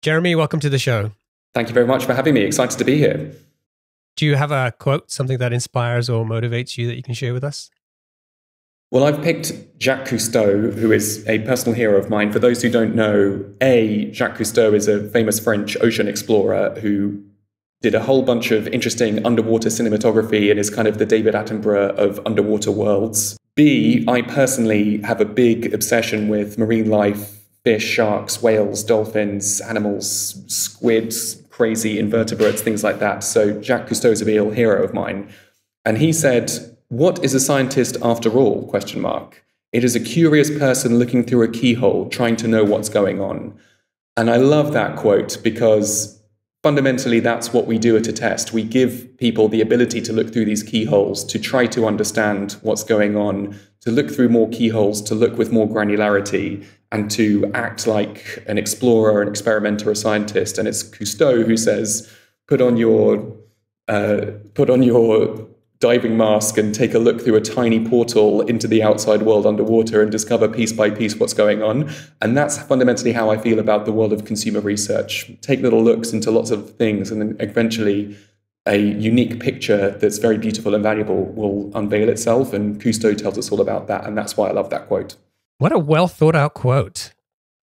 Jeremy, welcome to the show. Thank you very much for having me. Excited to be here. Do you have a quote, something that inspires or motivates you that you can share with us? Well, I've picked Jacques Cousteau, who is a personal hero of mine. For those who don't know, Jacques Cousteau is a famous French ocean explorer who did a whole bunch of interesting underwater cinematography and is kind of the David Attenborough of underwater worlds. B, I personally have a big obsession with marine life, fish, sharks, whales, dolphins, animals, squids, crazy invertebrates, things like that. So Jacques Cousteau is a real hero of mine. And he said, "What is a scientist after all? Question mark. It is a curious person looking through a keyhole, trying to know what's going on." And I love that quote because fundamentally that's what we do at Attest. We give people the ability to look through these keyholes, to try to understand what's going on, to look through more keyholes, to look with more granularity, and to act like an explorer, an experimenter, a scientist. And it's Cousteau who says, put on your diving mask and take a look through a tiny portal into the outside world underwater and discover piece by piece what's going on. And that's fundamentally how I feel about the world of consumer research. Take little looks into lots of things, and then eventually a unique picture that's very beautiful and valuable will unveil itself. And Cousteau tells us all about that. And that's why I love that quote. What a well thought out quote.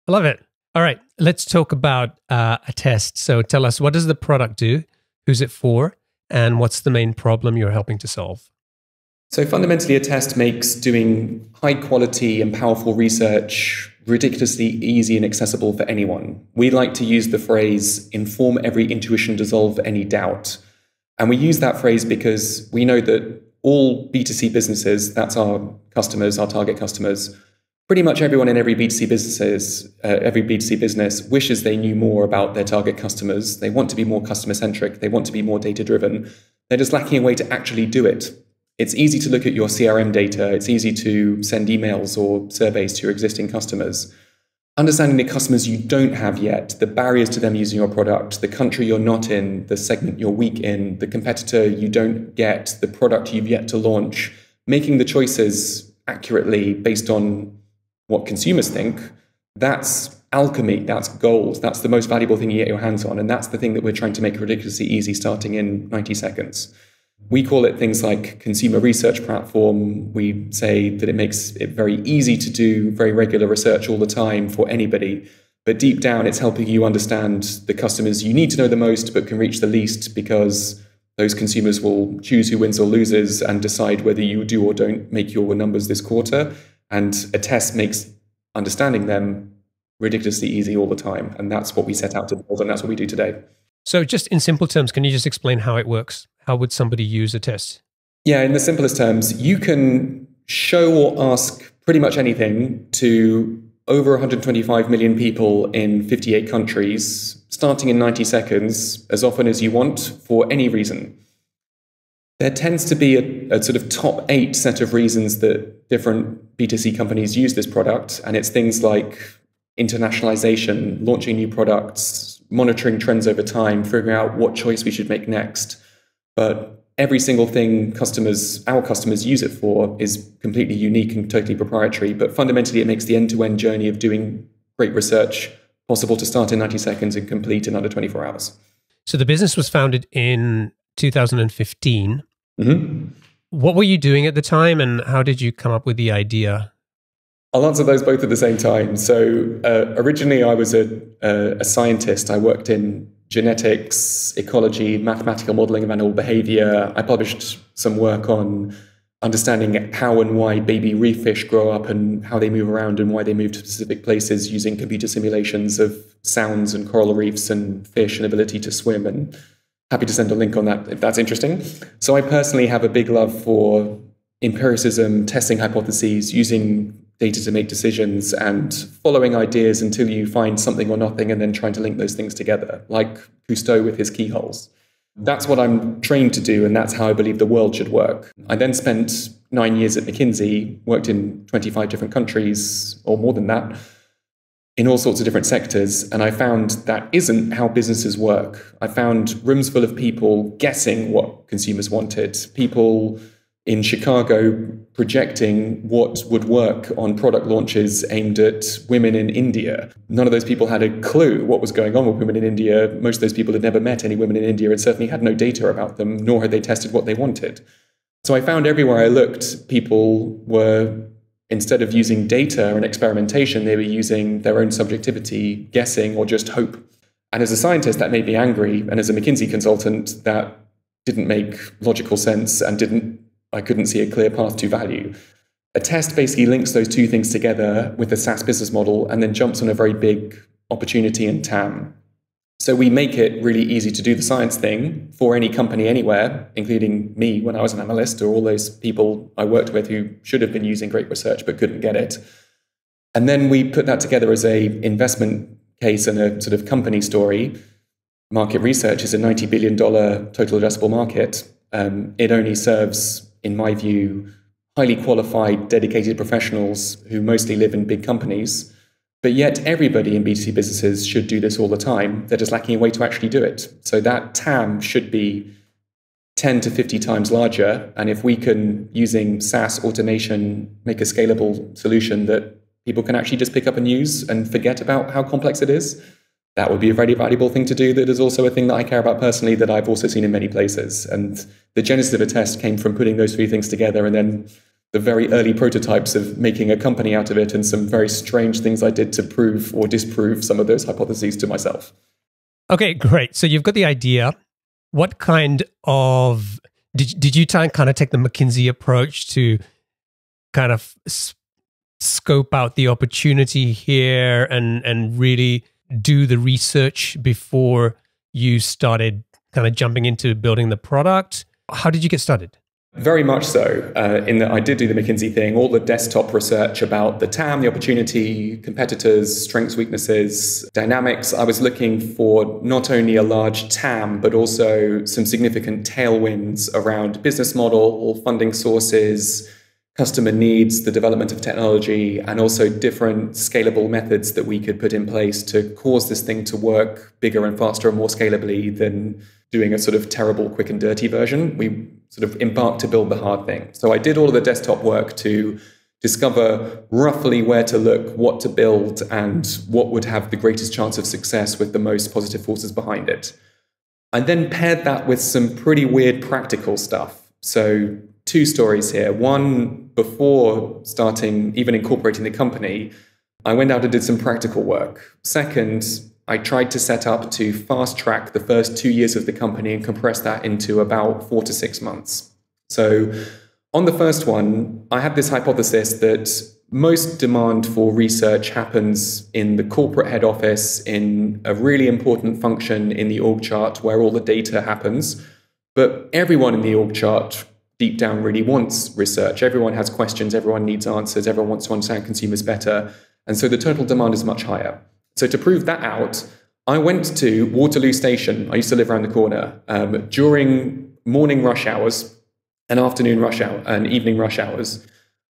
I love it. All right, let's talk about Attest. So tell us, what does the product do? Who's it for? And what's the main problem you're helping to solve? So fundamentally, Attest makes doing high quality and powerful research ridiculously easy and accessible for anyone. We like to use the phrase, inform every intuition, dissolve any doubt. And we use that phrase because we know that all B2C businesses, that's our customers, our target customers, pretty much everyone in every B2C business wishes they knew more about their target customers. They want to be more customer-centric. They want to be more data-driven. They're just lacking a way to actually do it. It's easy to look at your CRM data. It's easy to send emails or surveys to your existing customers. Understanding the customers you don't have yet, the barriers to them using your product, the country you're not in, the segment you're weak in, the competitor you don't get, the product you've yet to launch, making the choices accurately based on what consumers think, that's alchemy, that's gold, that's the most valuable thing you get your hands on. And that's the thing that we're trying to make ridiculously easy starting in 90 seconds. We call it things like consumer research platform. We say that it makes it very easy to do very regular research all the time for anybody. But deep down, it's helping you understand the customers you need to know the most, but can reach the least, because those consumers will choose who wins or loses and decide whether you do or don't make your numbers this quarter. And Attest makes understanding them ridiculously easy all the time. And that's what we set out to build, and that's what we do today. So just in simple terms, can you just explain how it works? How would somebody use Attest? Yeah, in the simplest terms, you can show or ask pretty much anything to over 125 million people in 58 countries, starting in 90 seconds, as often as you want, for any reason. There tends to be a sort of top 8 set of reasons that different B2C companies use this product. And it's things like internationalization, launching new products, monitoring trends over time, figuring out what choice we should make next. But every single thing our customers use it for is completely unique and totally proprietary. But fundamentally, it makes the end-to-end journey of doing great research possible to start in 90 seconds and complete in under 24 hours. So the business was founded in 2015. Mm-hmm. What were you doing at the time, and how did you come up with the idea? I'll answer those both at the same time. So originally I was a scientist. I worked in genetics, ecology, mathematical modeling of animal behavior. I published some work on understanding how and why baby reef fish grow up and how they move around and why they move to specific places using computer simulations of sounds and coral reefs and fish and ability to swim. And happy to send a link on that if that's interesting. So I personally have a big love for empiricism, testing hypotheses, using data to make decisions, and following ideas until you find something or nothing, and then trying to link those things together, like Cousteau with his keyholes. That's what I'm trained to do, and that's how I believe the world should work. I then spent 9 years at McKinsey, worked in 25 different countries, or more than that, in all sorts of different sectors, and I found that isn't how businesses work. I found rooms full of people guessing what consumers wanted, people in Chicago projecting what would work on product launches aimed at women in India. None of those people had a clue what was going on with women in India. Most of those people had never met any women in India and certainly had no data about them, nor had they tested what they wanted. So I found everywhere I looked, people were, instead of using data and experimentation, they were using their own subjectivity, guessing, or just hope. And as a scientist, that made me angry. And as a McKinsey consultant, that didn't make logical sense and I couldn't see a clear path to value. Attest basically links those two things together with the SaaS business model and then jumps on a very big opportunity in TAM. So we make it really easy to do the science thing for any company anywhere, including me when I was an analyst, or all those people I worked with who should have been using great research but couldn't get it. And then we put that together as a investment case and a sort of company story. Market research is a $90 billion total addressable market. It only serves, in my view, highly qualified, dedicated professionals who mostly live in big companies. But yet everybody in B2C businesses should do this all the time. They're just lacking a way to actually do it. So that TAM should be 10 to 50 times larger. And if we can, using SaaS automation, make a scalable solution that people can actually just pick up and use and forget about how complex it is, that would be a very valuable thing to do. That is also a thing that I care about personally that I've also seen in many places. And the genesis of Attest came from putting those three things together and then the very early prototypes of making a company out of it and some very strange things I did to prove or disprove some of those hypotheses to myself. Okay, great. So you've got the idea. What kind of, did you kind of take the McKinsey approach to kind of scope out the opportunity here and really do the research before you started kind of jumping into building the product? How did you get started? Very much so, in that I did do the McKinsey thing, all the desktop research about the TAM, the opportunity, competitors, strengths, weaknesses, dynamics. I was looking for not only a large TAM, but also some significant tailwinds around business model, funding sources, customer needs, the development of technology, and also different scalable methods that we could put in place to cause this thing to work bigger and faster and more scalably than doing a sort of terrible, quick and dirty version. We sort of embarked to build the hard thing. So I did all of the desktop work to discover roughly where to look, what to build, and what would have the greatest chance of success with the most positive forces behind it. I then paired that with some pretty weird practical stuff. So two stories here. One, before starting, even incorporating the company, I went out and did some practical work. Second, I tried to set up to fast track the first 2 years of the company and compress that into about 4 to 6 months. So on the first one, I had this hypothesis that most demand for research happens in the corporate head office, in a really important function in the org chart where all the data happens. But everyone in the org chart deep down really wants research. Everyone has questions, everyone needs answers, everyone wants to understand consumers better. And so the total demand is much higher. So to prove that out, I went to Waterloo Station. I used to live around the corner during morning rush hours and afternoon rush hour and evening rush hours.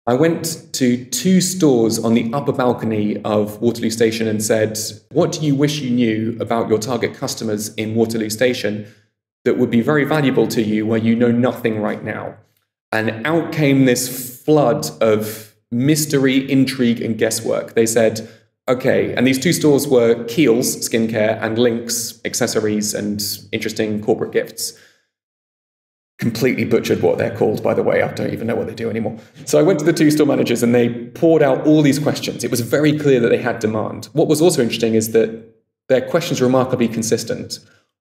I went to 2 stores on the upper balcony of Waterloo Station and said, what do you wish you knew about your target customers in Waterloo Station that would be very valuable to you where you know nothing right now? And out came this flood of mystery, intrigue, and guesswork. They said, okay, and these 2 stores were Kiehl's skincare and Link's accessories and interesting corporate gifts. Completely butchered what they're called, by the way. I don't even know what they do anymore. So I went to the 2 store managers and they poured out all these questions. It was very clear that they had demand. What was also interesting is that their questions were remarkably consistent.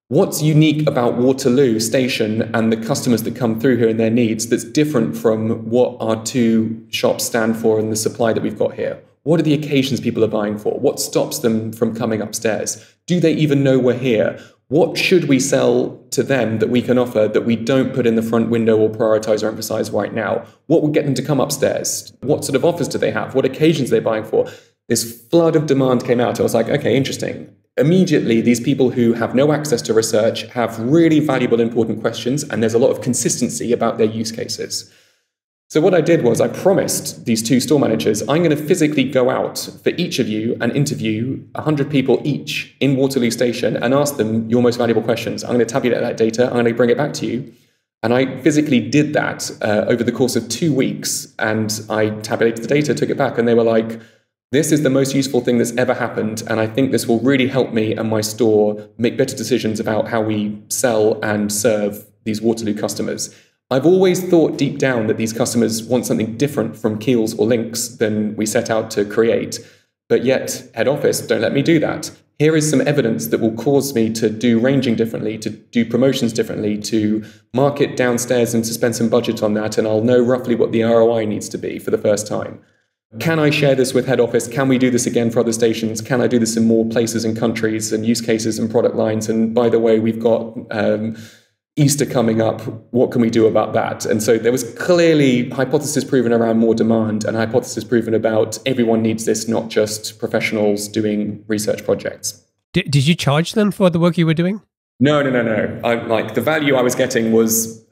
What's unique about Waterloo Station and the customers that come through here and their needs that's different from what our 2 shops stand for and the supply that we've got here? What are the occasions people are buying for? What stops them from coming upstairs? Do they even know we're here? What should we sell to them that we can offer that we don't put in the front window or prioritize or emphasize right now? What would get them to come upstairs? What sort of offers do they have? What occasions are they buying for? This flood of demand came out. I was like, okay, interesting. Immediately, these people who have no access to research have really valuable, important questions, and there's a lot of consistency about their use cases. So what I did was I promised these 2 store managers, I'm going to physically go out for each of you and interview 100 people each in Waterloo Station and ask them your most valuable questions. I'm going to tabulate that data. I'm going to bring it back to you. And I physically did that over the course of 2 weeks. And I tabulated the data, took it back, and they were like, this is the most useful thing that's ever happened. And I think this will really help me and my store make better decisions about how we sell and serve these Waterloo customers. I've always thought deep down that these customers want something different from Keels or Links than we set out to create. But yet, head office don't let me do that. Here is some evidence that will cause me to do ranging differently, to do promotions differently, to market downstairs and to spend some budget on that, and I'll know roughly what the ROI needs to be for the first time. Can I share this with head office? Can we do this again for other stations? Can I do this in more places and countries and use cases and product lines? And by the way, we've got Easter coming up. What can we do about that? And so there was clearly hypothesis proven around more demand and hypothesis proven about everyone needs this, not just professionals doing research projects. Did you charge them for the work you were doing? No. The value I was getting was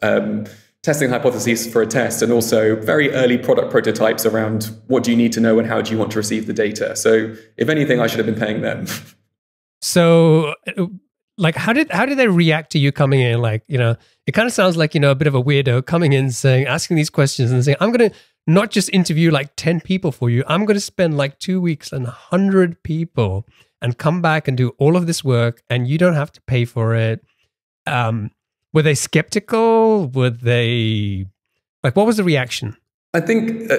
testing hypotheses for a test and also very early product prototypes around what do you need to know and how do you want to receive the data. So if anything, I should have been paying them. So like, how did they react to you coming in? Like, it kind of sounds like, a bit of a weirdo coming in asking these questions and saying, I'm going to not just interview like 10 people for you. I'm going to spend like 2 weeks and 100 people and come back and do all of this work and you don't have to pay for it. Were they skeptical? Were they like, what was the reaction? I think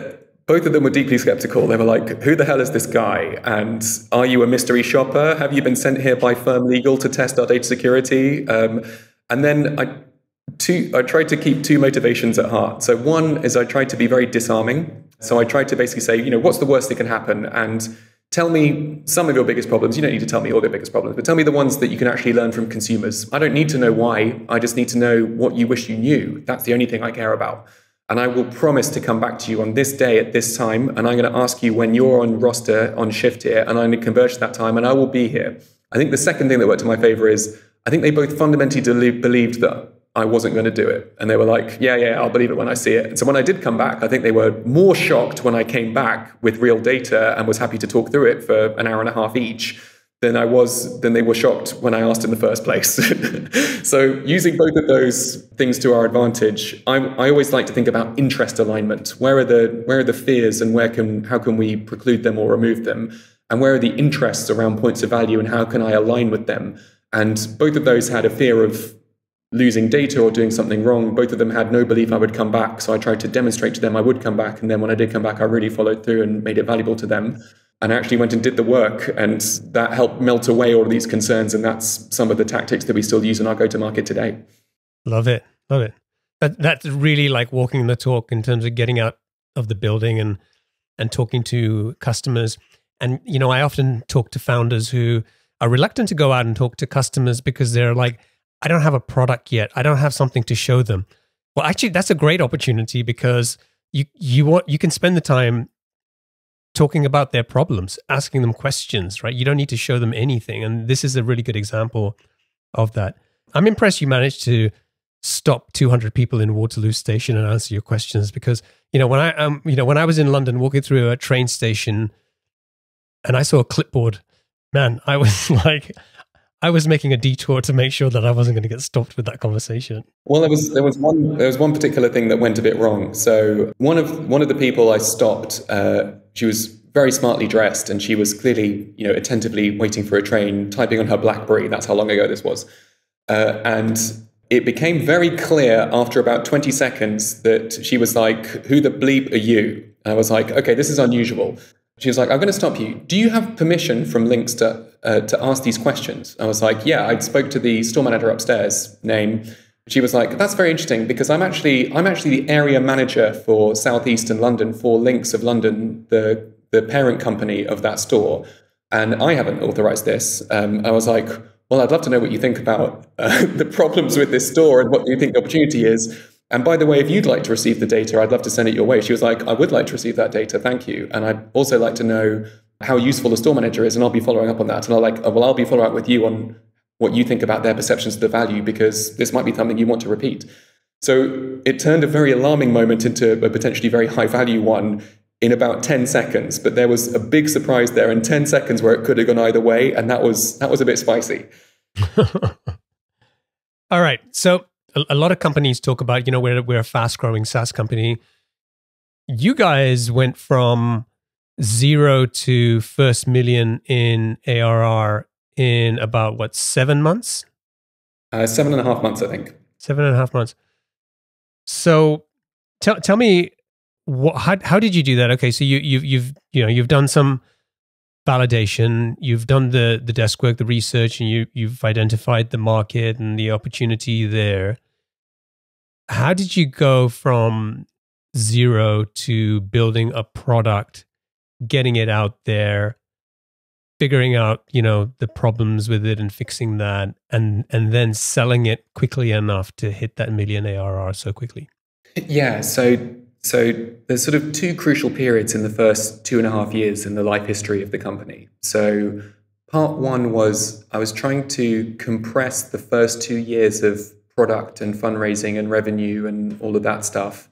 both of them were deeply skeptical. They were like, who the hell is this guy? And are you a mystery shopper? Have you been sent here by firm legal to test our data security? And then I tried to keep two motivations at heart. So one is I tried to be very disarming. So I tried to basically say, what's the worst that can happen? And tell me some of your biggest problems. You don't need to tell me all your biggest problems, but tell me the ones that you can actually learn from consumers. I don't need to know why. I just need to know what you wish you knew. That's the only thing I care about. And I will promise to come back to you on this day at this time. And I'm going to ask you when you're on roster, on shift here, and I'm going to converge that time and I will be here. I think the second thing that worked in my favor is I think they both fundamentally believed that I wasn't going to do it. And they were like, yeah, I'll believe it when I see it. And so when I did come back, I think they were more shocked when I came back with real data and was happy to talk through it for an hour and a half each than they were shocked when I asked in the first place. So using both of those things to our advantage, I always like to think about interest alignment. Where are the fears and how can we preclude them or remove them? And where are the interests around points of value and how can I align with them? And both of those had a fear of losing data or doing something wrong. Both of them had no belief I would come back. So I tried to demonstrate to them I would come back. And then when I did come back, I really followed through and made it valuable to them. And I actually went and did the work. And that helped melt away all of these concerns. And that's some of the tactics that we still use in our go-to-market today. Love it. That's really like walking the talk in terms of getting out of the building and talking to customers. And, I often talk to founders who are reluctant to go out and talk to customers because they're like, I don't have a product yet. I don't have something to show them. Well, actually, that's a great opportunity because you can spend the time talking about their problems, asking them questions, right? You don't need to show them anything. And this is a really good example of that. I'm impressed you managed to stop 200 people in Waterloo Station and answer your questions because, when I was in London walking through a train station and I saw a clipboard, man, I was like, I was making a detour to make sure that I wasn't going to get stopped with that conversation. Well, there was one particular thing that went a bit wrong. So one of the people I stopped, she was very smartly dressed and she was clearly, attentively waiting for a train, typing on her BlackBerry. That's how long ago this was. And it became very clear after about 20 seconds that she was like, who the bleep are you? And I was like, okay, this is unusual. She was like, I'm going to stop you. Do you have permission from Links to ask these questions? I was like, yeah, I spoke to the store manager upstairs, name. She was like, that's very interesting because I'm actually the area manager for Southeastern London for Links of London, the parent company of that store. And I haven't authorized this. I was like, well, I'd love to know what you think about the problems with this store and what you think the opportunity is. And by the way, if you'd like to receive the data, I'd love to send it your way. She was like, I would like to receive that data. Thank you. And I'd also like to know how useful the store manager is. And I'll be following up on that. And I'll be following up with you on what you think about their perceptions of the value, because this might be something you want to repeat. So it turned a very alarming moment into a potentially very high value one in about 10 seconds. But there was a big surprise there in 10 seconds where it could have gone either way. And that was a bit spicy. All right. So a lot of companies talk about, we're a fast growing SaaS company. You guys went from 0 to first million in ARR in about what, 7 months? 7.5 months, I think. 7.5 months. So tell me, how did you do that? Okay, so you've done some validation, you've done the desk work, the research, and you've identified the market and the opportunity there. How did you go from 0 to building a product, getting it out there, figuring out, the problems with it and fixing that, and then selling it quickly enough to hit that million ARR so quickly? Yeah, so there's sort of two crucial periods in the first 2.5 years in the life history of the company. So part one was I was trying to compress the first 2 years of product and fundraising and revenue and all of that stuff.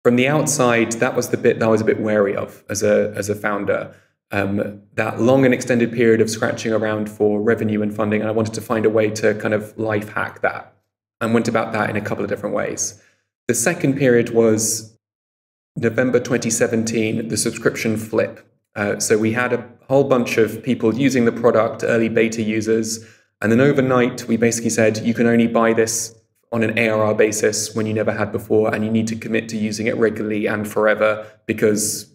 From the outside, that was the bit that I was a bit wary of as a founder. That long and extended period of scratching around for revenue and funding, and I wanted to find a way to kind of life hack that, and went about that in a couple of different ways. The second period was November 2017, the subscription flip. So we had a whole bunch of people using the product, early beta users, and then overnight we basically said, you can only buy this on an ARR basis when you never had before, and you need to commit to using it regularly and forever because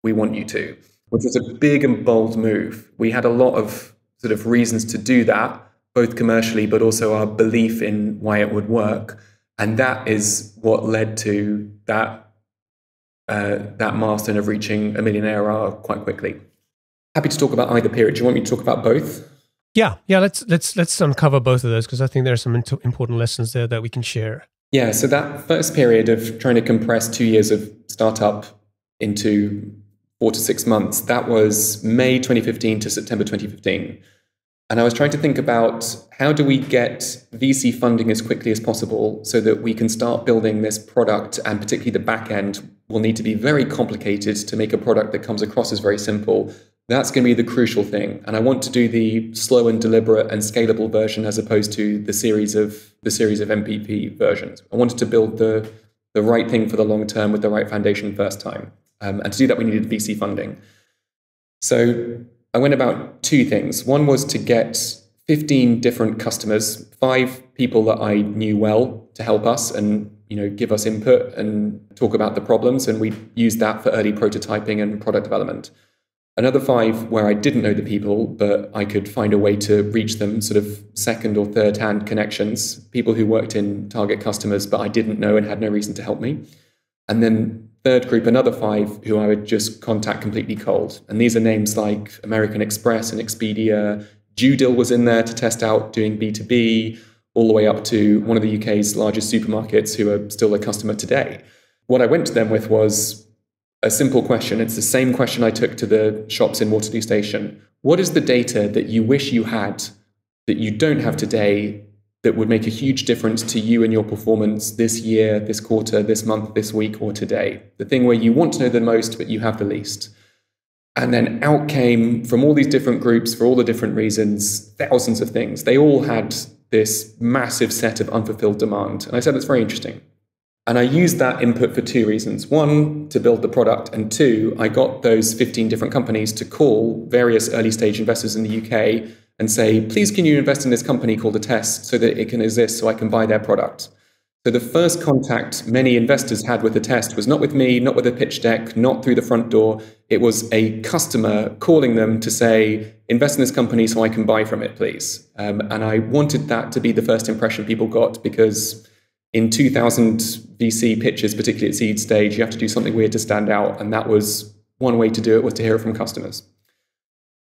we want you to, which was a big and bold move. We had a lot of sort of reasons to do that, both commercially, but also our belief in why it would work. And that is what led to that milestone of reaching 1 million ARR quite quickly. Happy to talk about either period. Do you want me to talk about both? Yeah. Let's uncover both of those, because I think there are some important lessons there that we can share. Yeah. So that first period of trying to compress 2 years of startup into 4 to 6 months, that was May 2015 to September 2015. And I was trying to think about how do we get VC funding as quickly as possible so that we can start building this product, and particularly the back end will need to be very complicated to make a product that comes across as very simple. That's going to be the crucial thing. And I want to do the slow and deliberate and scalable version as opposed to the series of MVP versions. I wanted to build the right thing for the long term with the right foundation first time. And to do that, we needed VC funding. So I went about two things. One was to get 15 different customers, 5 people that I knew well to help us and give us input and talk about the problems. And we used that for early prototyping and product development. Another 5 where I didn't know the people, but I could find a way to reach them, sort of second or third hand connections, people who worked in target customers, but I didn't know and had no reason to help me. And then third group, another 5 who I would just contact completely cold. And these are names like American Express and Expedia. Judil was in there to test out doing B2B, all the way up to one of the UK's largest supermarkets who are still a customer today. What I went to them with was a simple question. It's the same question I took to the shops in Waterloo Station. What is the data that you wish you had that you don't have today that would make a huge difference to you and your performance this year, this quarter, this month, this week, or today? The thing where you want to know the most, but you have the least. And then out came, from all these different groups, for all the different reasons, thousands of things. They all had this massive set of unfulfilled demand. And I said, that's very interesting. And I used that input for 2 reasons. 1, to build the product. And 2, I got those 15 different companies to call various early stage investors in the UK and say, please, can you invest in this company called Attest so that it can exist so I can buy their product? So the first contact many investors had with Attest was not with me, not with a pitch deck, not through the front door. It was a customer calling them to say, invest in this company so I can buy from it, please. And I wanted that to be the first impression people got, because in 2000 VC pitches, particularly at seed stage, you have to do something weird to stand out. And that was one way to do it, was to hear it from customers.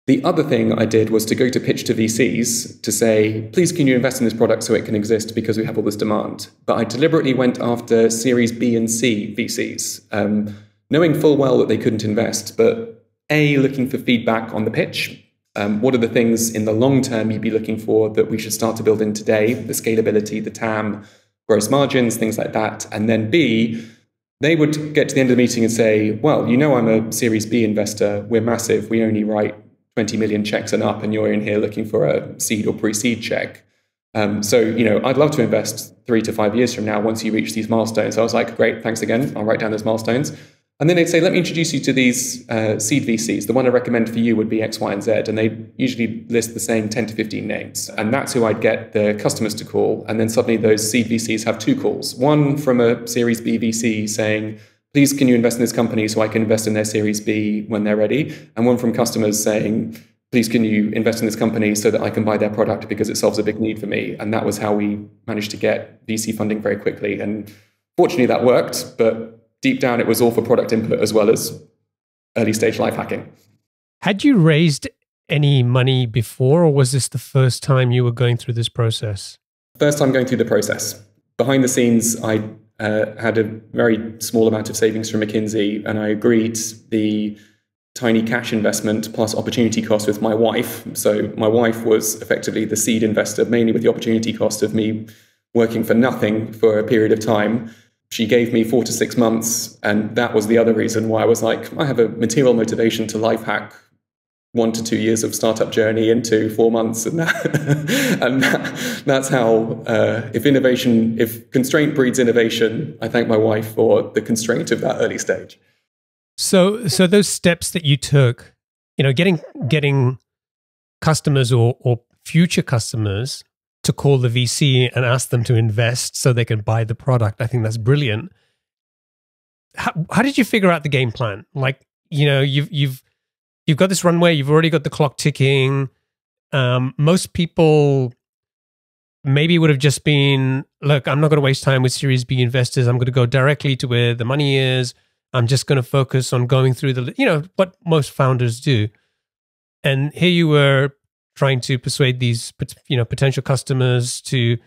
The other thing I did was to go to pitch to VCs to say, please, can you invest in this product so it can exist because we have all this demand? But I deliberately went after Series B and C VCs, knowing full well that they couldn't invest, but A, looking for feedback on the pitch. What are the things in the long term you'd be looking for that we should start to build in today? The scalability, the TAM, gross margins, things like that. And then B, they would get to the end of the meeting and say, well, I'm a Series B investor. We're massive. We only write 20 million checks and up, and you're in here looking for a seed or pre-seed check. So, I'd love to invest 3 to 5 years from now once you reach these milestones. So I was like, great, thanks again. I'll write down those milestones. And then they'd say, let me introduce you to these seed VCs. The one I recommend for you would be X, Y, and Z. And they usually list the same 10 to 15 names. And that's who I'd get the customers to call. And then suddenly those seed VCs have 2 calls. One from a Series B VC saying, please, can you invest in this company so I can invest in their Series B when they're ready? And one from customers saying, please, can you invest in this company so that I can buy their product because it solves a big need for me? And that was how we managed to get VC funding very quickly. And fortunately, that worked. But deep down, it was all for product input as well as early stage life hacking. Had you raised any money before, or was this the first time you were going through this process? First time going through the process. Behind the scenes, I had a very small amount of savings from McKinsey, and I agreed the tiny cash investment plus opportunity cost with my wife. So my wife was effectively the seed investor, mainly with the opportunity cost of me working for nothing for a period of time. She gave me 4 to 6 months, and that was the other reason why I was like, I have a material motivation to life hack 1 to 2 years of startup journey into 4 months, and that's how if constraint breeds innovation, I thank my wife for the constraint of that early stage. So those steps that you took, getting customers or future customers to call the VC and ask them to invest so they can buy the product, I think that's brilliant. How did you figure out the game plan? Like, you've got this runway, you've already got the clock ticking. Most people maybe would have just been, look, I'm not going to waste time with Series B investors. I'm going to go directly to where the money is. I'm just going to focus on going through what most founders do. And here you were trying to persuade these, potential customers to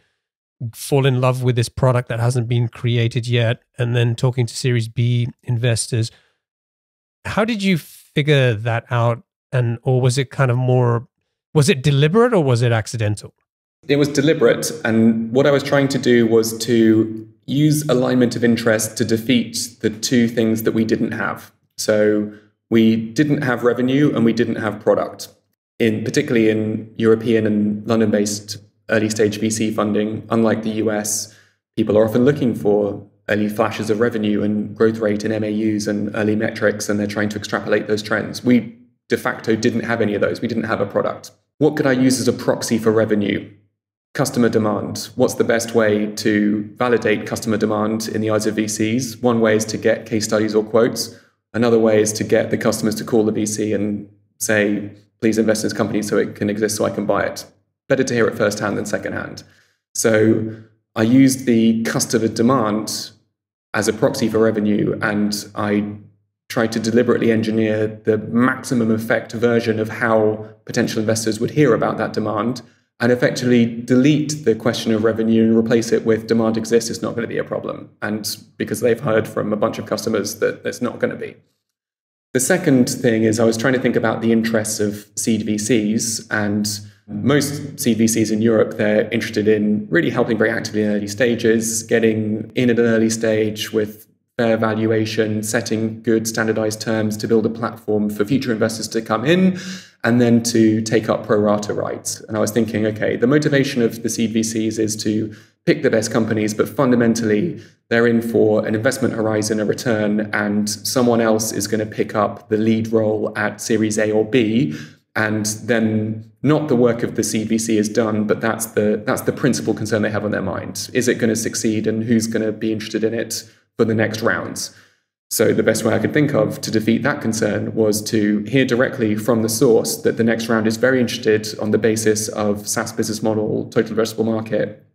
fall in love with this product that hasn't been created yet, and then talking to Series B investors. How did you figure that out? Or was it was it deliberate or was it accidental? It was deliberate. And what I was trying to do was to use alignment of interest to defeat the 2 things that we didn't have. So we didn't have revenue and we didn't have product. Particularly in European and London-based early stage VC funding, unlike the US, people are often looking for early flashes of revenue and growth rate in MAUs and early metrics, and they're trying to extrapolate those trends. We de facto didn't have any of those. We didn't have a product. What could I use as a proxy for revenue? Customer demand. What's the best way to validate customer demand in the eyes of VCs? One way is to get case studies or quotes. Another way is to get the customers to call the VC and say, please invest in this company so it can exist so I can buy it. Better to hear it firsthand than secondhand. So I used the customer demand as a proxy for revenue, and I tried to deliberately engineer the maximum effect version of how potential investors would hear about that demand, and effectively delete the question of revenue and replace it with demand exists, it's not going to be a problem. And because they've heard from a bunch of customers that it's not going to be. The second thing is I was trying to think about the interests of seed VCs, and most seed VCs in Europe, they're interested in really helping very actively in early stages, getting in at an early stage with fair valuation, setting good standardized terms to build a platform for future investors to come in, and then to take up pro rata rights. And I was thinking, okay, the motivation of the seed VCs is to pick the best companies, but fundamentally they're in for an investment horizon, a return, and someone else is going to pick up the lead role at Series A or B. And then not the work of the seed VC is done, but that's the principal concern they have on their mind. Is it going to succeed, and who's going to be interested in it for the next rounds? So the best way I could think of to defeat that concern was to hear directly from the source that the next round is very interested on the basis of SaaS business model, total addressable market,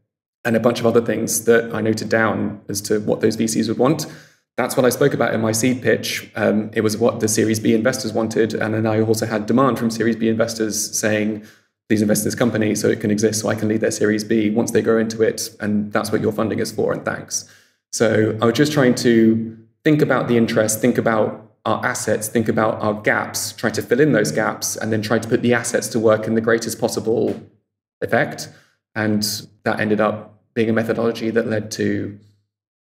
and a bunch of other things that I noted down as to what those VCs would want. That's what I spoke about in my seed pitch. It was what the Series B investors wanted. And then I also had demand from Series B investors saying, please invest in this company so it can exist, so I can lead their Series B once they grow into it. And that's what your funding is for, and thanks. So I was just trying to think about the interest, think about our assets, think about our gaps, try to fill in those gaps, and then try to put the assets to work in the greatest possible effect. And that ended up being a methodology that led to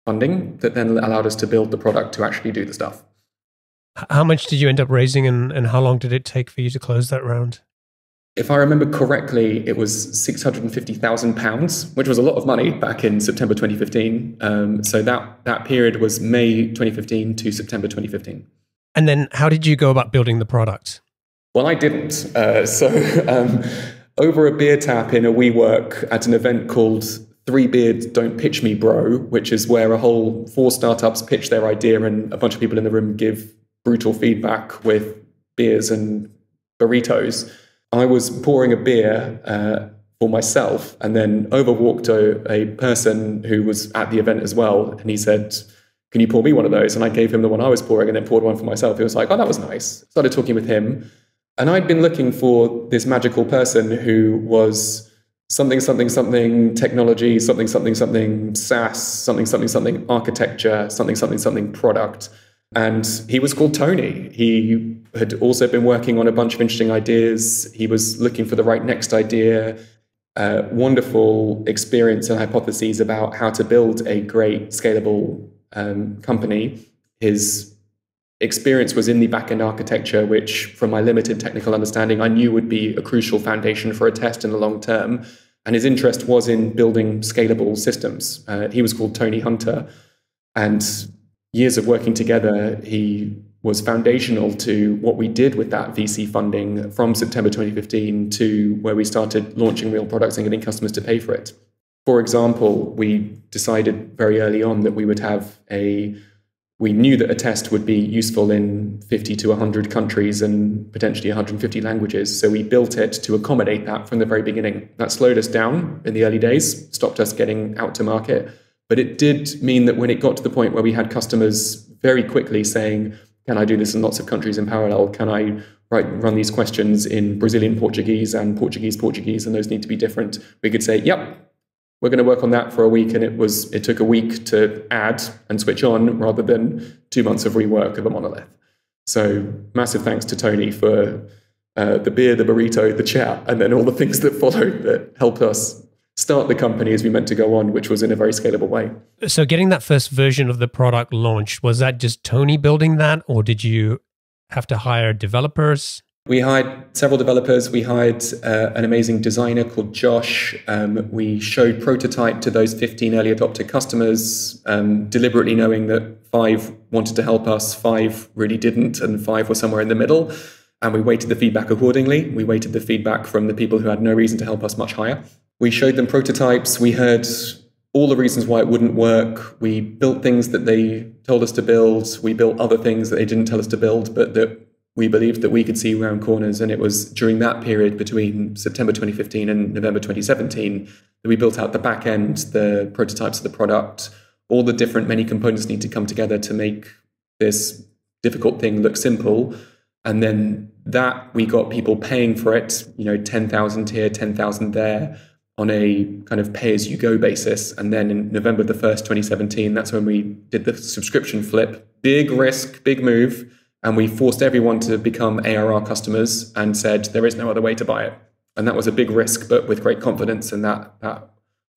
funding that then allowed us to build the product to actually do the stuff. How much did you end up raising, and how long did it take for you to close that round? If I remember correctly, it was £650,000, which was a lot of money back in September 2015. So that period was May 2015 to September 2015. And then how did you go about building the product? Well, I didn't. Over a beer tap in a WeWork at an event called Three Beards Don't Pitch Me Bro, which is where four startups pitch their idea and a bunch of people in the room give brutal feedback with beers and burritos. I was pouring a beer for myself and then overwalked a person who was at the event as well. And he said, "Can you pour me one of those?" And I gave him the one I was pouring and then poured one for myself. He was like, "Oh, that was nice." Started talking with him. And I'd been looking for this magical person who was something, something, something technology, something, something, something SaaS, something, something, something architecture, something, something, something product. And he was called Tony. He had also been working on a bunch of interesting ideas. He was looking for the right next idea, wonderful experience and hypotheses about how to build a great scalable company. His experience was in the back-end architecture, which from my limited technical understanding, I knew would be a crucial foundation for Attest in the long term. And his interest was in building scalable systems. He was called Tony Hunter. And years of working together, he was foundational to what we did with that VC funding from September 2015 to where we started launching real products and getting customers to pay for it. For example, we decided very early on that we knew that Attest would be useful in 50 to 100 countries and potentially 150 languages. So we built it to accommodate that from the very beginning. That slowed us down in the early days, stopped us getting out to market. But it did mean that when it got to the point where we had customers very quickly saying, "Can I do this in lots of countries in parallel? Can I run these questions in Brazilian Portuguese and Portuguese, and those need to be different?" We could say, "Yep, we're going to work on that for a week." And it took a week to add and switch on rather than 2 months of rework of a monolith. So massive thanks to Tony for the beer, the burrito, the chat, and then all the things that followed that helped us start the company as we meant to go on, which was in a very scalable way. So getting that first version of the product launched, was that just Tony building that, or did you have to hire developers? We hired several developers. We hired an amazing designer called Josh. We showed prototype to those 15 early adopter customers, deliberately knowing that 5 wanted to help us, 5 really didn't, and 5 were somewhere in the middle. And we weighted the feedback accordingly. We weighted the feedback from the people who had no reason to help us much higher. We showed them prototypes. We heard all the reasons why it wouldn't work. We built things that they told us to build. We built other things that they didn't tell us to build, but that we believed that we could see around corners. And it was during that period between September 2015 and November 2017 that we built out the back end, the prototypes of the product. All the different many components need to come together to make this difficult thing look simple. And then that we got people paying for it, 10,000 here, 10,000 there, on a kind of pay-as-you-go basis. And then in November the 1st, 2017, that's when we did the subscription flip. Big risk, big move. And we forced everyone to become ARR customers and said, there is no other way to buy it. And that was a big risk, but with great confidence. And that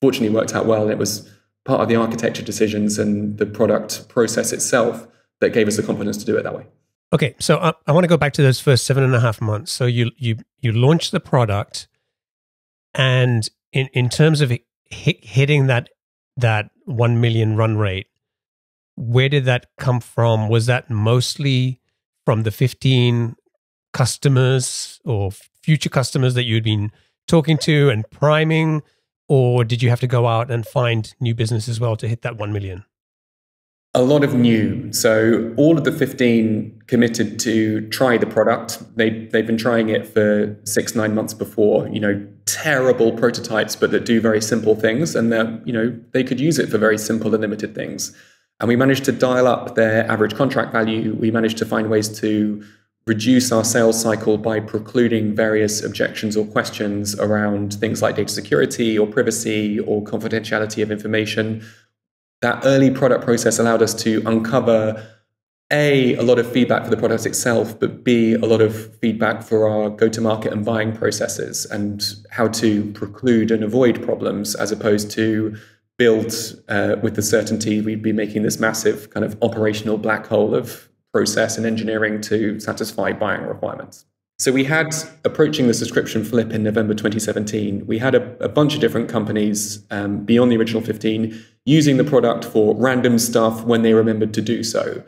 fortunately worked out well. And it was part of the architecture decisions and the product process itself that gave us the confidence to do it that way. Okay, so I want to go back to those first 7.5 months. So you launched the product, and in terms of hitting that 1 million run rate, where did that come from? Was that mostly from the 15 customers or future customers that you'd been talking to and priming, or did you have to go out and find new business as well to hit that 1 million? A lot of new. So all of the 15 committed to try the product. They've been trying it for 6-9 months before, terrible prototypes, but that do very simple things. And they could use it for very simple and limited things. And we managed to dial up their average contract value. We managed to find ways to reduce our sales cycle by precluding various objections or questions around things like data security or privacy or confidentiality of information. That early product process allowed us to uncover A, a lot of feedback for the product itself, but B, a lot of feedback for our go-to-market and buying processes and how to preclude and avoid problems as opposed to build with the certainty we'd be making this massive kind of operational black hole of process and engineering to satisfy buying requirements. So we had, approaching the subscription flip in November 2017, we had a bunch of different companies beyond the original 15 using the product for random stuff when they remembered to do so.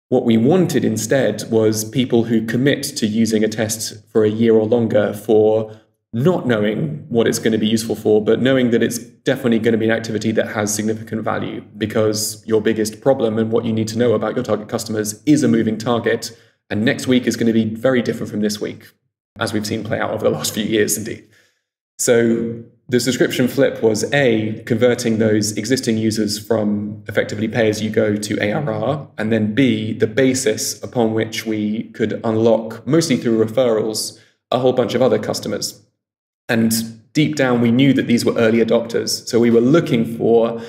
What we wanted instead was people who commit to using Attest for a year or longer for not knowing what it's going to be useful for, but knowing that it's definitely going to be an activity that has significant value, because your biggest problem and what you need to know about your target customers is a moving target. And next week is going to be very different from this week, as we've seen play out over the last few years, indeed. So the subscription flip was A, converting those existing users from effectively pay-as-you-go to ARR, and then B, the basis upon which we could unlock, mostly through referrals, a whole bunch of other customers. And deep down, we knew that these were early adopters. So we were looking for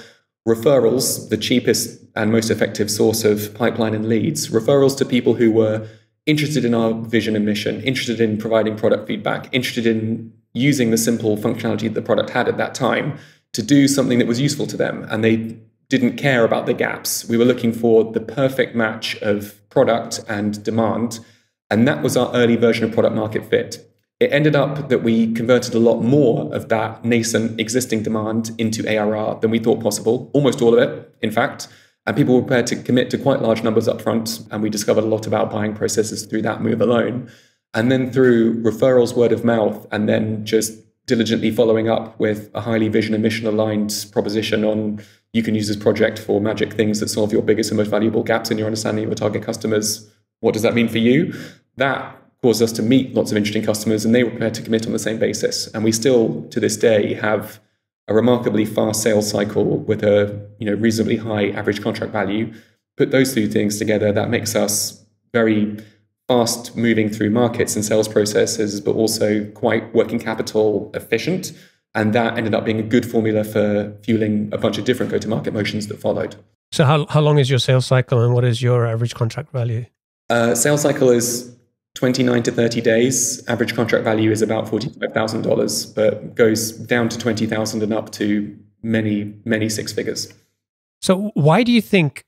referrals, the cheapest and most effective source of pipeline and leads, referrals to people who were interested in our vision and mission, interested in providing product feedback, interested in using the simple functionality that the product had at that time to do something that was useful to them. And they didn't care about the gaps. We were looking for the perfect match of product and demand. And that was our early version of product market fit. It ended up that we converted a lot more of that nascent existing demand into ARR than we thought possible, almost all of it, in fact. And people were prepared to commit to quite large numbers up front. And we discovered a lot about buying processes through that move alone. And then through referrals, word of mouth, and then just diligently following up with a highly vision and mission aligned proposition on you can use this project for magic things that solve your biggest and most valuable gaps in your understanding of your target customers. What does that mean for you? That caused us to meet lots of interesting customers, and they were prepared to commit on the same basis. And we still, to this day, have a remarkably fast sales cycle with a reasonably high average contract value. Put those two things together, that makes us very fast moving through markets and sales processes, but also quite working capital efficient. And that ended up being a good formula for fueling a bunch of different go-to-market motions that followed. So how long is your sales cycle, and what is your average contract value? Sales cycle is 29 to 30 days. Average contract value is about $45,000, but goes down to 20,000 and up to many, many six figures. So why do you think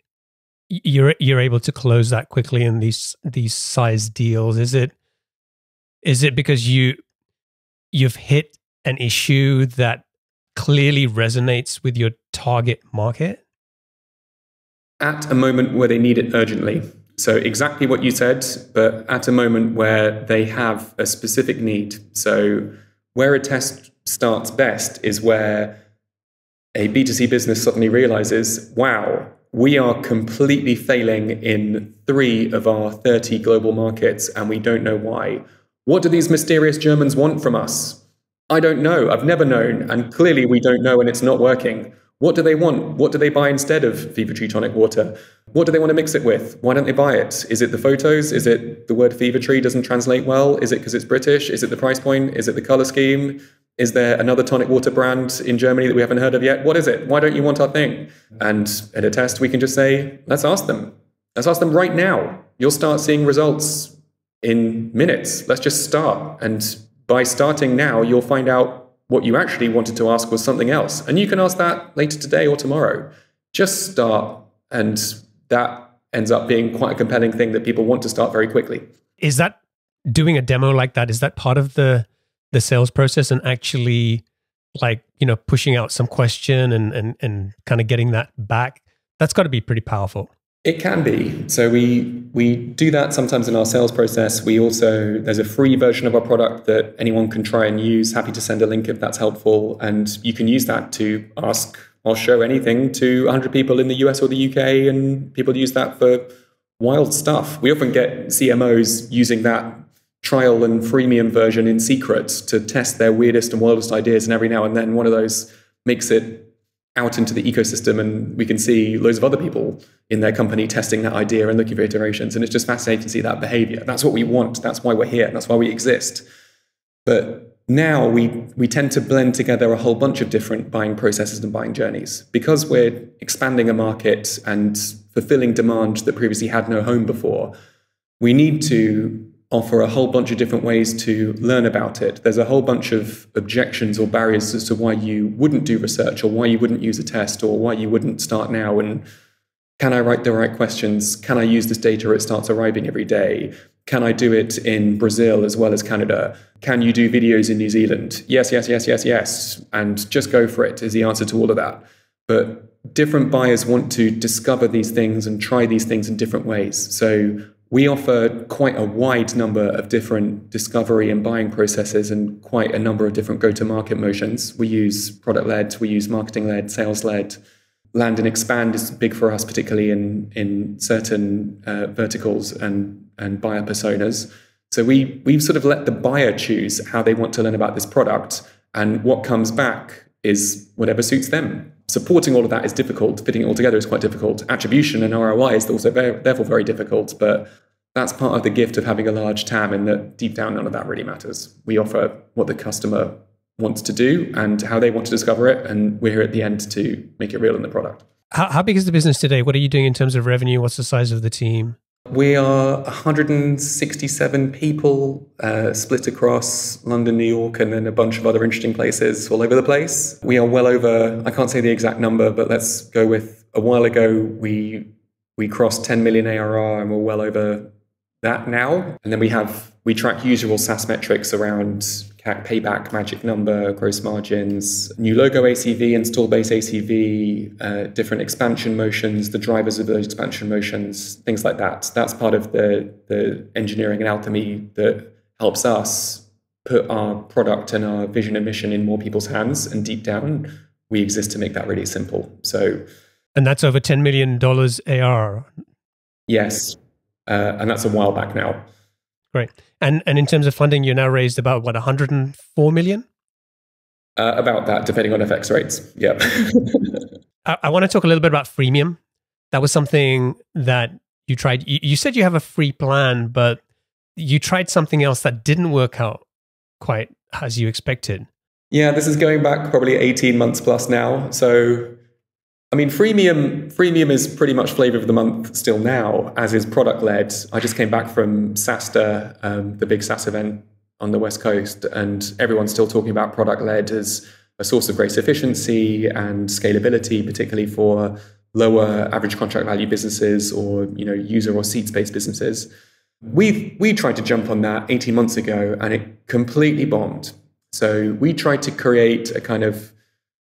you're able to close that quickly in these size deals? Is it because you've hit an issue that clearly resonates with your target market? At a moment where they need it urgently. So exactly what you said, but at a moment where they have a specific need. So where Attest starts best is where a B2C business suddenly realizes, wow, we are completely failing in 3 of our 30 global markets, and we don't know why. What do these mysterious Germans want from us? I don't know. I've never known. And clearly we don't know, and it's not working. What do they want? What do they buy instead of Fever Tree tonic water? What do they want to mix it with? Why don't they buy it? Is it the photos? Is it the word Fever Tree doesn't translate well? Is it because it's British? Is it the price point? Is it the color scheme? Is there another tonic water brand in Germany that we haven't heard of yet? What is it? Why don't you want our thing? And at Attest, we can just say, let's ask them. Let's ask them right now. You'll start seeing results in minutes. Let's just start. And by starting now, you'll find out what you actually wanted to ask was something else. And you can ask that later today or tomorrow. Just start. And that ends up being quite a compelling thing that people want to start very quickly. Is that doing a demo like that? Is that part of the sales process, and actually pushing out some question and kind of getting that back? That's got to be pretty powerful. It can be. So we do that sometimes in our sales process. There's a free version of our product that anyone can try and use. Happy to send a link if that's helpful. And you can use that to ask or show anything to 100 people in the US or the UK. And people use that for wild stuff. We often get CMOs using that trial and freemium version in secret to test their weirdest and wildest ideas. And every now and then one of those makes it out into the ecosystem, and we can see loads of other people in their company testing that idea and looking for iterations. And it's just fascinating to see that behavior. That's what we want. That's why we're here. That's why we exist. But now we tend to blend together a whole bunch of different buying processes and buying journeys. Because we're expanding a market and fulfilling demand that previously had no home before, we need to offer a whole bunch of different ways to learn about it. There's a whole bunch of objections or barriers as to why you wouldn't do research, or why you wouldn't use a test, or why you wouldn't start now. And can I write the right questions? Can I use this data? It starts arriving every day. Can I do it in Brazil as well as Canada? Can you do videos in New Zealand? Yes, yes, yes, yes, yes. And just go for it is the answer to all of that. But different buyers want to discover these things and try these things in different ways. So we offer quite a wide number of different discovery and buying processes and quite a number of different go-to-market motions. We use product-led, we use marketing-led, sales-led. Land and expand is big for us, particularly in certain verticals and buyer personas. So we've sort of let the buyer choose how they want to learn about this product, and what comes back is whatever suits them. Supporting all of that is difficult. Fitting it all together is quite difficult. Attribution and ROI is also therefore very difficult, but that's part of the gift of having a large TAM, in that deep down, none of that really matters. We offer what the customer wants to do and how they want to discover it, and we're here at the end to make it real in the product. How big is the business today? What are you doing in terms of revenue? What's the size of the team? We are 167 people, split across London, New York, and then a bunch of other interesting places all over the place. We are well over, I can't say the exact number, but let's go with a while ago, we crossed 10 million ARR, and we're well over that now. And then we track usual SaaS metrics around CAC payback, magic number, gross margins, new logo ACV, install base ACV, different expansion motions, the drivers of those expansion motions, things like that. That's part of the engineering and alchemy that helps us put our product and our vision and mission in more people's hands. And deep down, we exist to make that really simple. And that's over $10 million ARR. Yes. And that's a while back now. Great. And in terms of funding, you're now raised about, what, 104 million? About that, depending on FX rates. Yeah. I want to talk a little bit about freemium. That was something that you tried. You said you have a free plan, but you tried something else that didn't work out quite as you expected. Yeah, this is going back probably 18 months plus now. So, I mean, freemium is pretty much flavor of the month still now, as is product-led. I just came back from SaaSta, the big SaaS event on the West Coast, and everyone's still talking about product-led as a source of great efficiency and scalability, particularly for lower average contract value businesses or user or seats-based businesses. We tried to jump on that 18 months ago, and it completely bombed. So we tried to create a kind of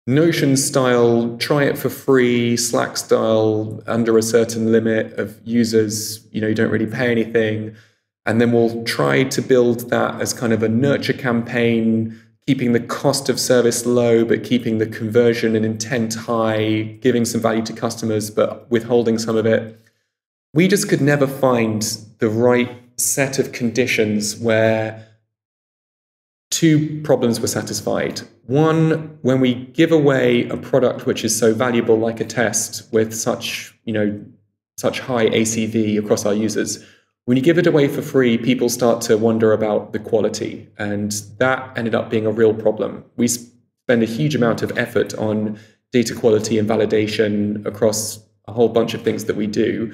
Notion style, try it for free, Slack style, under a certain limit of users, you don't really pay anything. And then we'll try to build that as kind of a nurture campaign, keeping the cost of service low, but keeping the conversion and intent high, giving some value to customers, but withholding some of it. We just could never find the right set of conditions where two problems were satisfied. One, when we give away a product which is so valuable, like Attest, with such high ACV across our users, when you give it away for free, people start to wonder about the quality, and that ended up being a real problem. We spend a huge amount of effort on data quality and validation across a whole bunch of things that we do,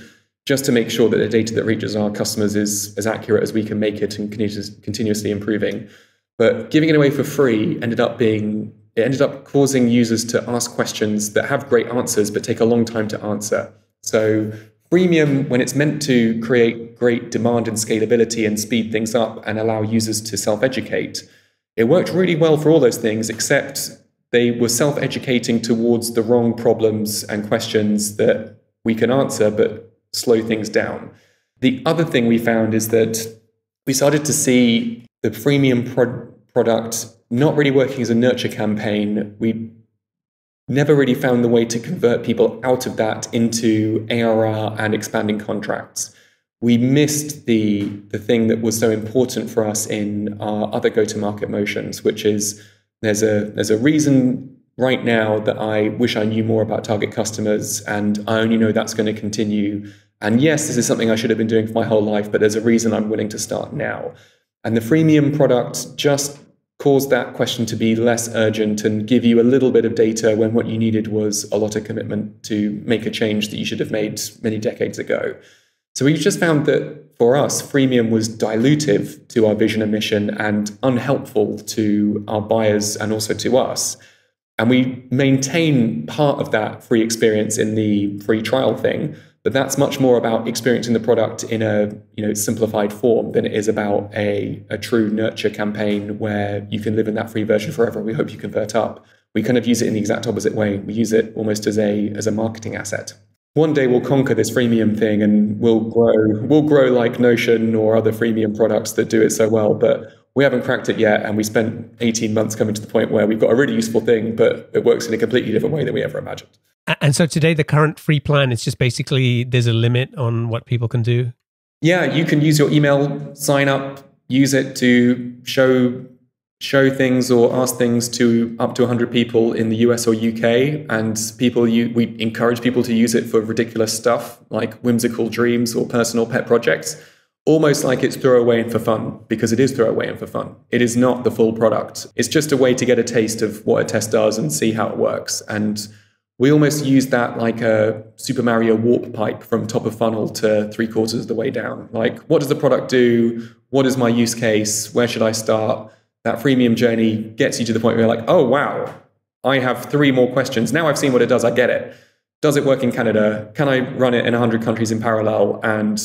just to make sure that the data that reaches our customers is as accurate as we can make it and continuously improving. But giving it away for free ended up causing users to ask questions that have great answers but take a long time to answer. So freemium, when it's meant to create great demand and scalability and speed things up and allow users to self-educate, it worked really well for all those things, except they were self-educating towards the wrong problems and questions that we can answer but slow things down. The other thing we found is that we started to see the freemium product not really working as a nurture campaign. We never really found the way to convert people out of that into ARR and expanding contracts. We missed the thing that was so important for us in our other go-to-market motions, which is there's a reason right now that I wish I knew more about target customers, and I only know that's going to continue. And yes, this is something I should have been doing for my whole life, but there's a reason I'm willing to start now. And the freemium product just caused that question to be less urgent and give you a little bit of data when what you needed was a lot of commitment to make a change that you should have made many decades ago. So we just found that for us, freemium was dilutive to our vision and mission and unhelpful to our buyers and also to us. And we maintain part of that free experience in the free trial thing, But that's much more about experiencing the product in a simplified form than it is about a true nurture campaign where you can live in that free version forever. We hope you convert up. We kind of use it in the exact opposite way. We use it almost as a marketing asset. One day we'll conquer this freemium thing and we'll grow like Notion or other freemium products that do it so well, but we haven't cracked it yet, and we spent 18 months coming to the point where we've got a really useful thing, but it works in a completely different way than we ever imagined. And so today, the current free plan is just basically there's a limit on what people can do? Yeah, you can use your email, sign up, use it to show things or ask things to up to 100 people in the US or UK. And we encourage people to use it for ridiculous stuff like whimsical dreams or personal pet projects. Almost like it's throwaway and for fun, because it is throwaway and for fun. It is not the full product. It's just a way to get a taste of what Attest does and see how it works. And we almost use that like a Super Mario warp pipe from top of funnel to 3/4 of the way down. Like, what does the product do? What is my use case? Where should I start? That freemium journey gets you to the point where you're like, oh, wow, I have 3 more questions. Now I've seen what it does. I get it. Does it work in Canada? Can I run it in 100 countries in parallel? And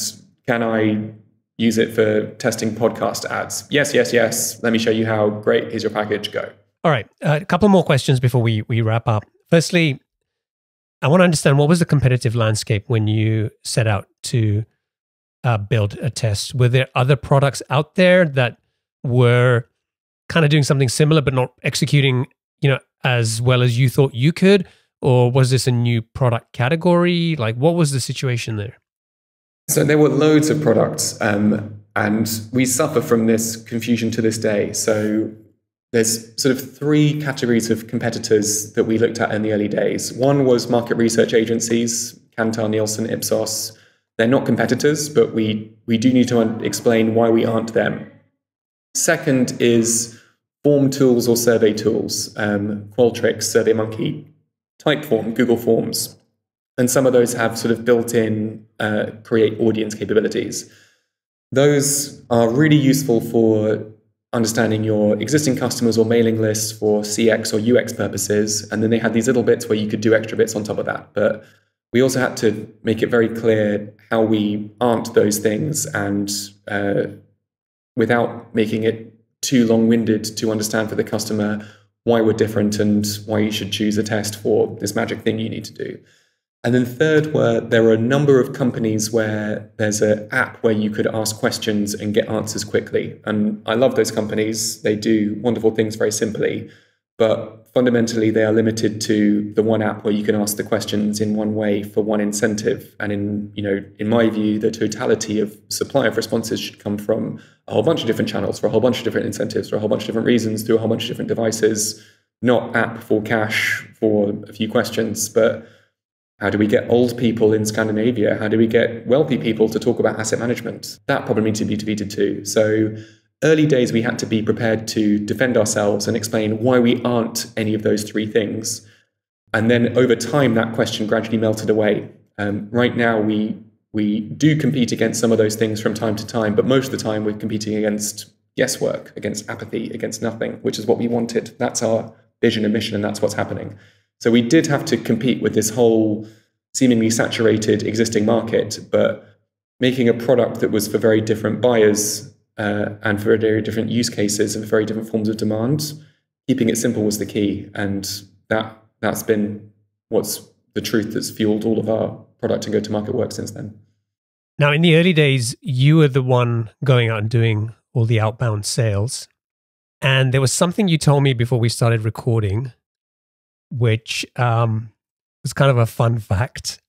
can I use it for testing podcast ads? Yes, yes, yes. Let me show you how. Great. Here's your package. Go. All right. A couple more questions before we wrap up. Firstly, I want to understand, what was the competitive landscape when you set out to build Attest? Were there other products out there that were kind of doing something similar but not executing, as well as you thought you could? Or was this a new product category? Like, what was the situation there? So there were loads of products, and we suffer from this confusion to this day. So there's sort of 3 categories of competitors that we looked at in the early days. One was market research agencies, Kantar, Nielsen, Ipsos. They're not competitors, but we do need to explain why we aren't them. Second is form tools or survey tools, Qualtrics, SurveyMonkey, Typeform, Google Forms. And some of those have sort of built-in create audience capabilities. Those are really useful for understanding your existing customers or mailing lists for CX or UX purposes. And then they had these little bits where you could do extra bits on top of that. But we also had to make it very clear how we aren't those things, and without making it too long-winded to understand for the customer why we're different and why you should choose Attest for this magic thing you need to do. And then third, there are a number of companies where there's an app where you could ask questions and get answers quickly. And I love those companies. They do wonderful things very simply. But fundamentally, they are limited to the one app where you can ask the questions in one way for one incentive. And in my view, the totality of supply of responses should come from a whole bunch of different channels for a whole bunch of different incentives for a whole bunch of different reasons through a whole bunch of different devices, not app for cash for a few questions, but how do we get old people in Scandinavia? How do we get wealthy people to talk about asset management? That problem needs to be defeated too. So early days, we had to be prepared to defend ourselves and explain why we aren't any of those 3 things. And then over time, that question gradually melted away. Right now, we do compete against some of those things from time to time, but most of the time we're competing against guesswork, against apathy, against nothing, which is what we wanted. That's our vision and mission, and that's what's happening. So we did have to compete with this whole seemingly saturated existing market, but making a product that was for very different buyers and for very different use cases and for very different forms of demand, keeping it simple was the key. And that's been what's the truth that's fueled all of our product and go-to-market work since then. Now, in the early days, you were the one going out and doing all the outbound sales. And there was something you told me before we started recording, which was kind of a fun fact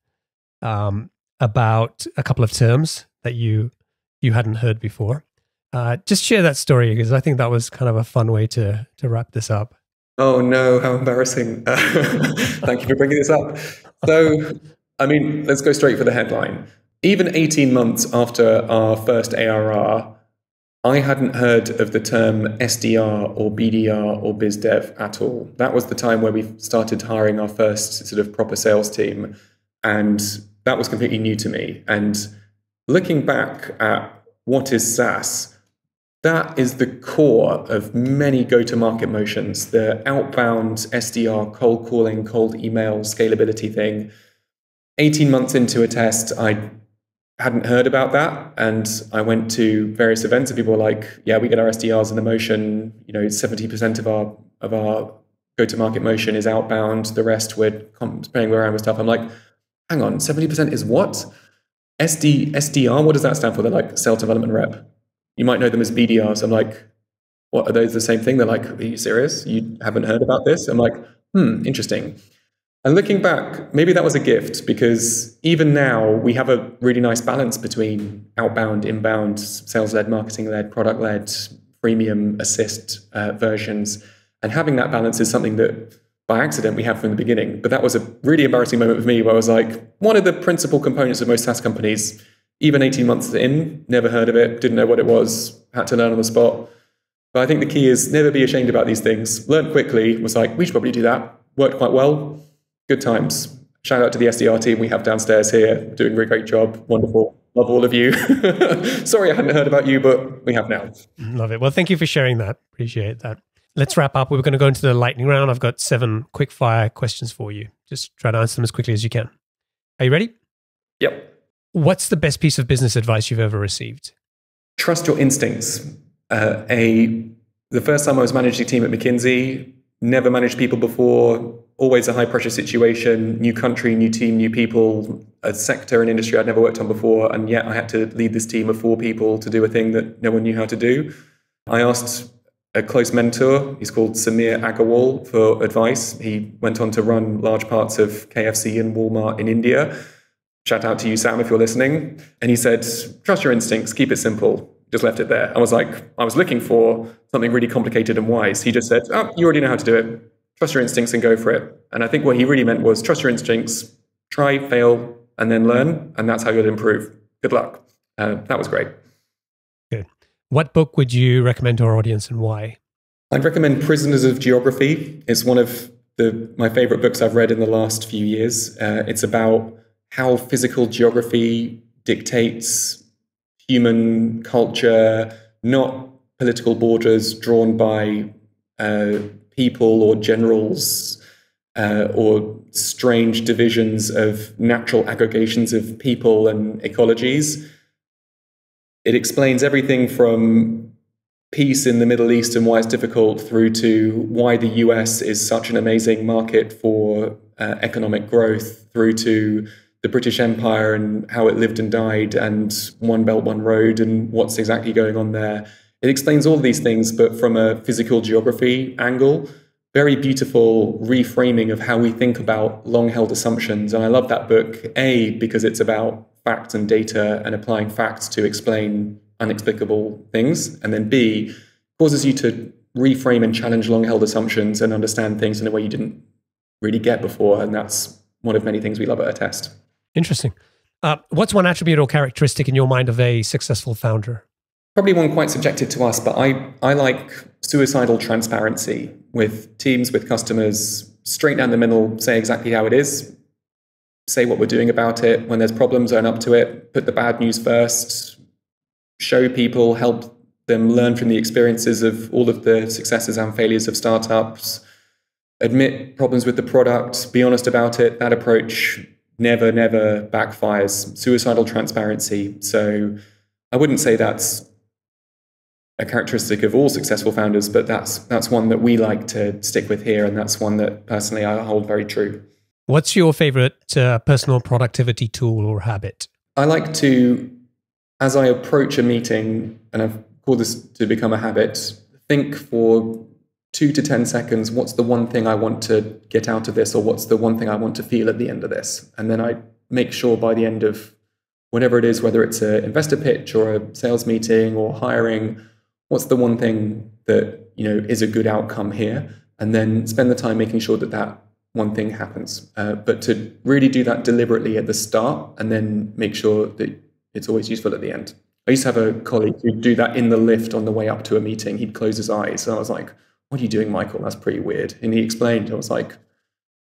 about a couple of terms that you hadn't heard before. Just share that story, because I think that was kind of a fun way to wrap this up. Oh no, how embarrassing. Thank you for bringing this up. So, let's go straight for the headline. Even 18 months after our first ARR, I hadn't heard of the term SDR or BDR or BizDev at all. That was the time where we started hiring our first sort of proper sales team. And that was completely new to me. And looking back at what is SaaS, that is the core of many go-to-market motions. The outbound SDR, cold calling, cold email, scalability thing. 18 months into Attest, I hadn't heard about that. And I went to various events and people were like, yeah, we get our SDRs in the motion. 70% of our go-to-market motion is outbound. The rest we're playing around with stuff. I'm like, hang on, 70% is what? SDR, what does that stand for? They're like sales development rep. You might know them as BDRs. I'm like, what, are those the same thing? They're like, are you serious? You haven't heard about this? I'm like, interesting. And looking back, maybe that was a gift because even now we have a really nice balance between outbound, inbound, sales-led, marketing-led, product-led, freemium, assist versions. And having that balance is something that by accident we have from the beginning. But that was a really embarrassing moment for me where I was like, one of the principal components of most SaaS companies, even 18 months in, never heard of it, didn't know what it was, had to learn on the spot. But I think the key is never be ashamed about these things. Learn quickly, was like, we should probably do that. Worked quite well. Good times. Shout out to the SDR team we have downstairs here, doing a really great job. Wonderful. Love all of you. Sorry I hadn't heard about you, but we have now. Love it. Well, thank you for sharing that. Appreciate that. Let's wrap up. We're going to go into the lightning round. I've got 7 quick fire questions for you. Just try to answer them as quickly as you can. Are you ready? Yep. What's the best piece of business advice you've ever received? Trust your instincts. The first time I was managing a team at McKinsey, never managed people before, always a high pressure situation, new country, new team, new people, a sector and industry I'd never worked on before. And yet I had to lead this team of 4 people to do a thing that no one knew how to do. I asked a close mentor, he's called Samir Agarwal, for advice. He went on to run large parts of KFC and Walmart in India. Shout out to you, Sam, if you're listening. And he said, trust your instincts, keep it simple. Just left it there. I was looking for something really complicated and wise. He just said, oh, you already know how to do it. Trust your instincts and go for it. And I think what he really meant was trust your instincts, try, fail, and then learn. And that's how you'll improve. Good luck. That was great. Good. What book would you recommend to our audience and why? I'd recommend Prisoners of Geography. It's one of my favorite books I've read in the last few years. It's about how physical geography dictates human culture, not political borders drawn by people or generals or strange divisions of natural aggregations of people and ecologies. It explains everything from peace in the Middle East and why it's difficult through to why the US is such an amazing market for economic growth, through to the British Empire and how it lived and died, and One Belt, One Road, and what's exactly going on there. It explains all of these things, but from a physical geography angle. Very beautiful reframing of how we think about long-held assumptions. And I love that book, A, because it's about facts and data and applying facts to explain inexplicable things. And then B, causes you to reframe and challenge long-held assumptions and understand things in a way you didn't really get before. And that's one of many things we love at Attest. Interesting. What's one attribute or characteristic in your mind of a successful founder? Probably one quite subjective to us, but I like suicidal transparency with teams, with customers, straight down the middle, say exactly how it is, say what we're doing about it. When there's problems, own up to it, put the bad news first, show people, help them learn from the experiences of all of the successes and failures of startups, admit problems with the product, be honest about it. That approach never backfires. Suicidal transparency. So I wouldn't say that's a characteristic of all successful founders, but that's one that we like to stick with here, and that's one that personally I hold very true. What's your favorite personal productivity tool or habit? I like to, as I approach a meeting, and I've called this to become a habit, think for 2 to 10 seconds, what's the one thing I want to get out of this, or what's the one thing I want to feel at the end of this? And then I make sure by the end of whatever it is, whether it's an investor pitch or a sales meeting or hiring, what's the one thing that is a good outcome here? And then spend the time making sure that that one thing happens. But to really do that deliberately at the start and then make sure that it's always useful at the end. I used to have a colleague who'd do that in the lift on the way up to a meeting. He'd close his eyes. And I was like, what are you doing, Michael? That's pretty weird. And he explained. I was like,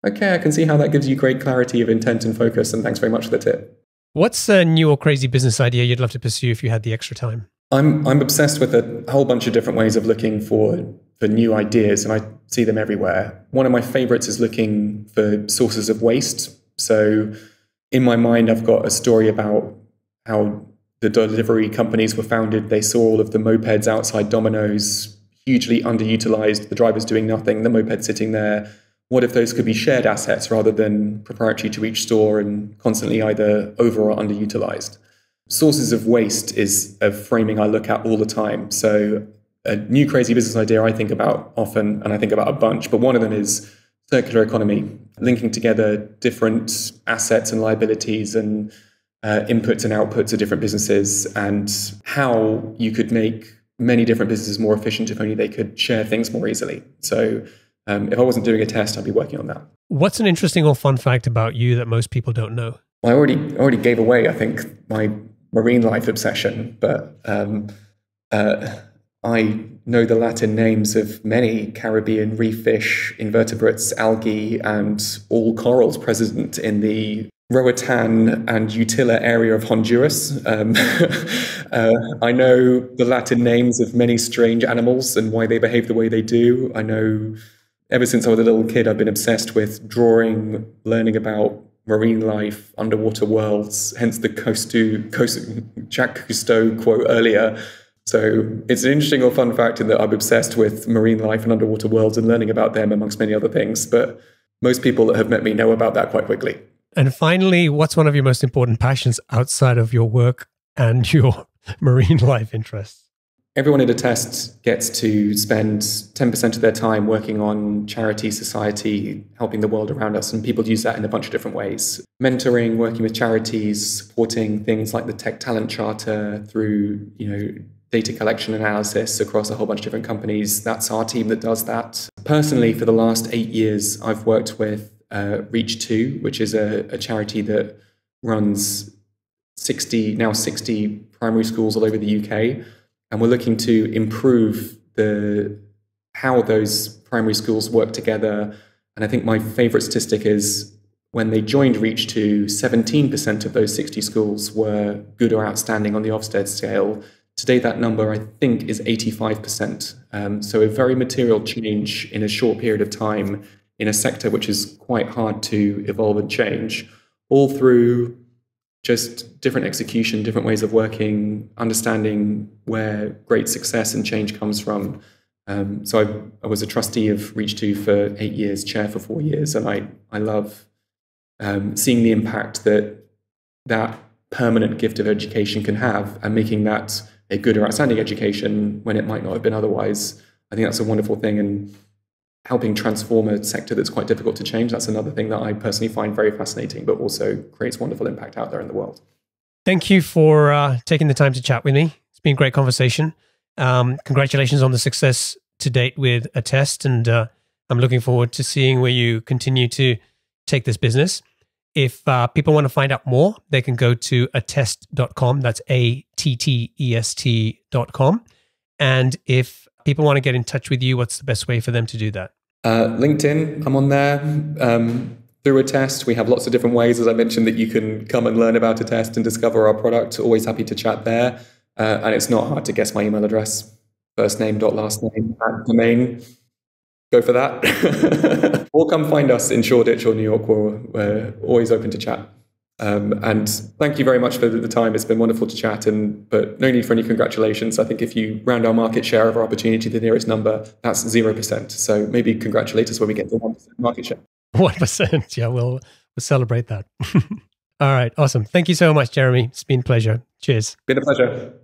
okay, I can see how that gives you great clarity of intent and focus. And thanks very much for the tip. What's a new or crazy business idea you'd love to pursue if you had the extra time? I'm obsessed with a whole bunch of different ways of looking for new ideas, and I see them everywhere. One of my favorites is looking for sources of waste. So in my mind, I've got a story about how the delivery companies were founded. They saw all of the mopeds outside Domino's, hugely underutilized, the drivers doing nothing, the moped sitting there. What if those could be shared assets rather than proprietary to each store and constantly either over or underutilized? Sources of waste is a framing I look at all the time. So a new crazy business idea I think about often, and I think about a bunch, but one of them is circular economy, linking together different assets and liabilities and inputs and outputs of different businesses, and how you could make many different businesses more efficient if only they could share things more easily. So if I wasn't doing Attest, I'd be working on that. What's an interesting or fun fact about you that most people don't know? Well, I already gave away, I think, my marine life obsession, but I know the Latin names of many Caribbean reef fish, invertebrates, algae, and all corals present in the Roatan and Utila area of Honduras. I know the Latin names of many strange animals and why they behave the way they do. I know ever since I was a little kid, I've been obsessed with drawing, learning about marine life, underwater worlds, hence the Jacques Cousteau quote earlier. So it's an interesting or fun fact in that I'm obsessed with marine life and underwater worlds and learning about them amongst many other things. But most people that have met me know about that quite quickly. And finally, what's one of your most important passions outside of your work and your marine life interests? Everyone at Attest gets to spend 10% of their time working on charity, society, helping the world around us. And people use that in a bunch of different ways. Mentoring, working with charities, supporting things like the Tech Talent Charter through, data collection analysis across a whole bunch of different companies. That's our team that does that. Personally, for the last 8 years, I've worked with Reach2, which is a charity that runs 60 primary schools all over the UK. And we're looking to improve how those primary schools work together. And I think my favorite statistic is when they joined Reach2, 17% of those 60 schools were good or outstanding on the Ofsted scale. Today, that number, I think, is 85%. So a very material change in a short period of time in a sector which is quite hard to evolve and change, all through just different execution, different ways of working, understanding where great success and change comes from. So I was a trustee of Reach2 for 8 years, chair for 4 years, and I love seeing the impact that permanent gift of education can have, and making that a good or outstanding education when it might not have been otherwise. I think that's a wonderful thing, and helping transform a sector that's quite difficult to change. That's another thing that I personally find very fascinating, but also creates wonderful impact out there in the world. Thank you for taking the time to chat with me. It's been a great conversation. Congratulations on the success to date with Attest, and I'm looking forward to seeing where you continue to take this business. If people want to find out more, they can go to attest.com. That's ATTEST.com. And if people want to get in touch with you, what's the best way for them to do that? LinkedIn, I'm on there. Through Attest, we have lots of different ways, as I mentioned, that you can come and learn about Attest and discover our product. Always happy to chat there. And it's not hard to guess my email address. First name, last name, @domain. Go for that. Or come find us in Shoreditch or New York. We're always open to chat. And thank you very much for the time. It's been wonderful to chat, but no need for any congratulations. I think if you round our market share of our opportunity, the nearest number, that's 0%. So maybe congratulate us when we get to 1% market share. 1%. Yeah, we'll celebrate that. All right. Awesome. Thank you so much, Jeremy. It's been a pleasure. Cheers. Been a pleasure.